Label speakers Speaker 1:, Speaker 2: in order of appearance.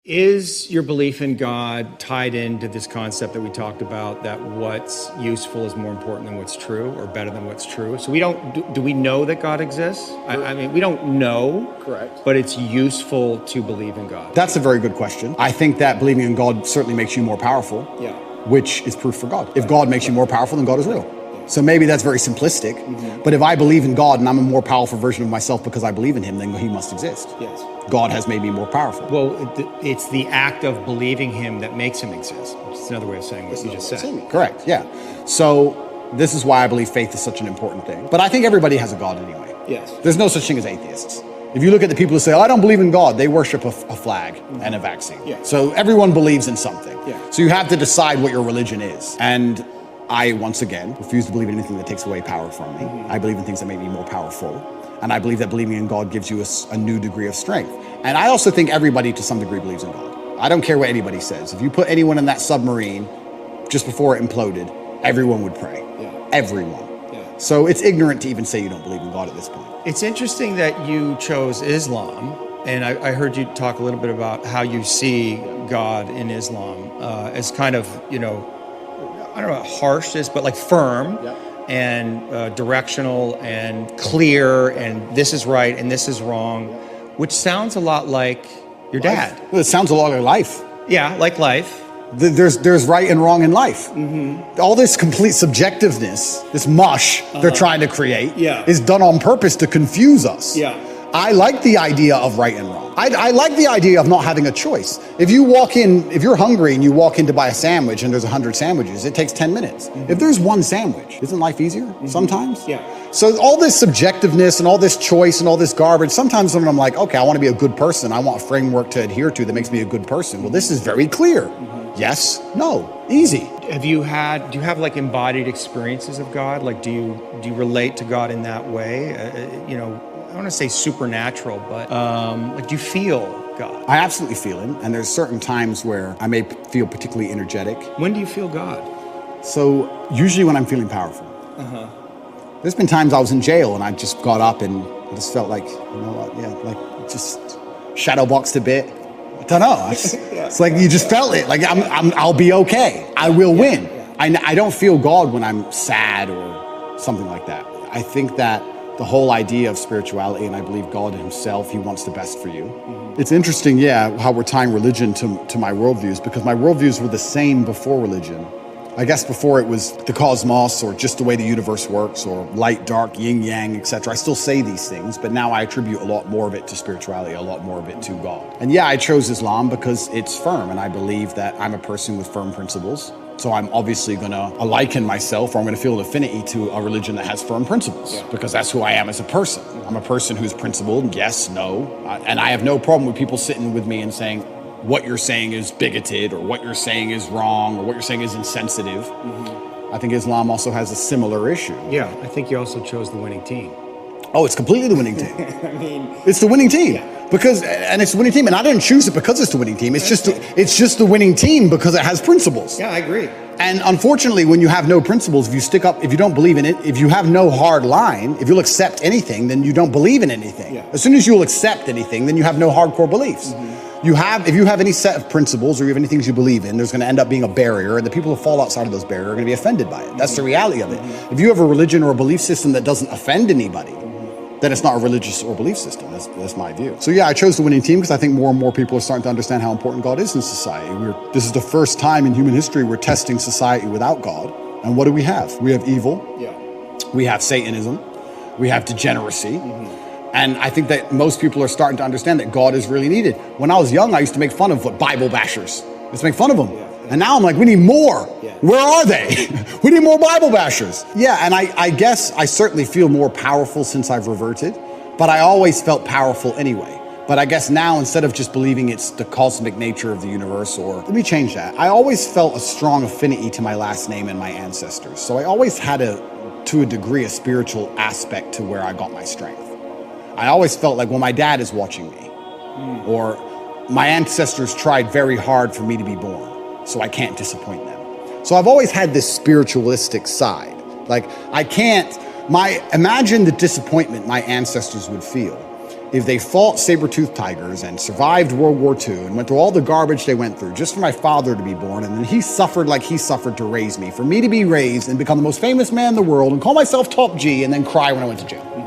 Speaker 1: Is your belief in God tied into this concept that we talked about, that what's useful is more important than what's true, or better than what's true? So do we know that God exists? I mean, we don't know.
Speaker 2: Correct.
Speaker 1: But it's useful to believe in God.
Speaker 2: That's a very good question. I think that believing in God certainly makes you more powerful.
Speaker 1: Yeah.
Speaker 2: Which is proof for God. If God makes you more powerful, then God is real. So maybe that's very simplistic, but if I believe in God and I'm a more powerful version of myself because I believe in him, then he must exist.
Speaker 1: Yes.
Speaker 2: God has made me more powerful.
Speaker 1: Well, it's the act of believing him that makes him exist. It's another way of saying what you just said.
Speaker 2: Correct, yeah. So this is why I believe faith is such an important thing. But I think everybody has a God anyway.
Speaker 1: Yes.
Speaker 2: There's no such thing as atheists. If you look at the people who say, oh, I don't believe in God, they worship a flag and a vaccine.
Speaker 1: Yeah.
Speaker 2: So everyone believes in something.
Speaker 1: Yeah.
Speaker 2: So you have to decide what your religion is. And I, once again, refuse to believe in anything that takes away power from me. I believe in things that make me more powerful. And I believe that believing in God gives you a new degree of strength. And I also think everybody to some degree believes in God. I don't care what anybody says. If you put anyone in that submarine just before it imploded, everyone would pray.
Speaker 1: Yeah.
Speaker 2: Everyone.
Speaker 1: Yeah.
Speaker 2: So it's ignorant to even say you don't believe in God at this point.
Speaker 1: It's interesting that you chose Islam. And I heard you talk a little bit about how you see God in Islam as kind of, I don't know how harsh is, but like firm.
Speaker 2: Yep.
Speaker 1: And directional and clear, and this is right and this is wrong, which sounds a lot like your dad.
Speaker 2: Well, it sounds a lot like life.
Speaker 1: Yeah, like life.
Speaker 2: There's right and wrong in life. All this complete subjectiveness, this mush they're trying to create, is done on purpose to confuse us.
Speaker 1: Yeah.
Speaker 2: I like the idea of right and wrong. I like the idea of not having a choice. If you're hungry and you walk in to buy a sandwich and there's 100 sandwiches, it takes 10 minutes. If there's one sandwich, isn't life easier sometimes?
Speaker 1: Yeah.
Speaker 2: So all this subjectiveness and all this choice and all this garbage, sometimes when I'm like, okay, I want to be a good person, I want a framework to adhere to that makes me a good person. Well, this is very clear. Yes, no, easy.
Speaker 1: Do you have like embodied experiences of God? Like, do you relate to God in that way? I don't want to say supernatural, but like, do you feel God?
Speaker 2: I absolutely feel him, and there's certain times where I may feel particularly energetic.
Speaker 1: When do you feel God?
Speaker 2: So usually when I'm feeling powerful. There's been times I was in jail and I just got up and I just felt like, like just shadow boxed a bit. I don't know. It's like you just felt it. Like I'll be okay. I will win. Yeah. I don't feel God when I'm sad or something like that. I think that the whole idea of spirituality, and I believe God himself, he wants the best for you. It's interesting, how we're tying religion to my worldviews, because my worldviews were the same before religion. I guess before it was the cosmos, or just the way the universe works, or light, dark, yin, yang, etc. I still say these things, but now I attribute a lot more of it to spirituality, a lot more of it to God. And I chose Islam because it's firm, and I believe that I'm a person with firm principles. So I'm obviously going to liken myself, or I'm going to feel an affinity to a religion that has firm principles, because that's who I am as a person. I'm a person who's principled, yes, no. And I have no problem with people sitting with me and saying, what you're saying is bigoted, or what you're saying is wrong, or what you're saying is insensitive. I think Islam also has a similar issue.
Speaker 1: Yeah, I think you also chose the winning team.
Speaker 2: Oh, it's completely the winning team. It's the winning team. Because it's the winning team, and I didn't choose it because it's the winning team. It's just the winning team because it has principles.
Speaker 1: Yeah, I agree.
Speaker 2: And unfortunately, when you have no principles, if you don't believe in it, if you have no hard line, if you'll accept anything, then you don't believe in anything.
Speaker 1: Yeah.
Speaker 2: As soon as you'll accept anything, then you have no hardcore beliefs. If you have any set of principles, or you have any things you believe in, there's going to end up being a barrier, and the people who fall outside of those barriers are going to be offended by it. That's the reality of it. If you have a religion or a belief system that doesn't offend anybody, then it's not a religious or belief system. That's my view. So I chose the winning team because I think more and more people are starting to understand how important God is in society. This is the first time in human history we're testing society without God. And what do we have? We have evil.
Speaker 1: Yeah. We
Speaker 2: have Satanism. We have degeneracy. And I think that most people are starting to understand that God is really needed. When I was young, I used to make fun of Bible bashers. Let's make fun of them. And now I'm like, we need more. Where are they? We need more Bible bashers. And I guess I certainly feel more powerful since I've reverted, but I always felt powerful anyway. But I guess now, instead of just believing it's the cosmic nature of the universe, or let me change that. I always felt a strong affinity to my last name and my ancestors. So I always had to a degree, a spiritual aspect to where I got my strength. I always felt like, well, my dad is watching me, or my ancestors tried very hard for me to be born, so I can't disappoint them. So I've always had this spiritualistic side. Like, imagine the disappointment my ancestors would feel if they fought saber-toothed tigers and survived World War II and went through all the garbage they went through just for my father to be born, and then he suffered like he suffered to raise me, for me to be raised and become the most famous man in the world and call myself top G and then cry when I went to jail.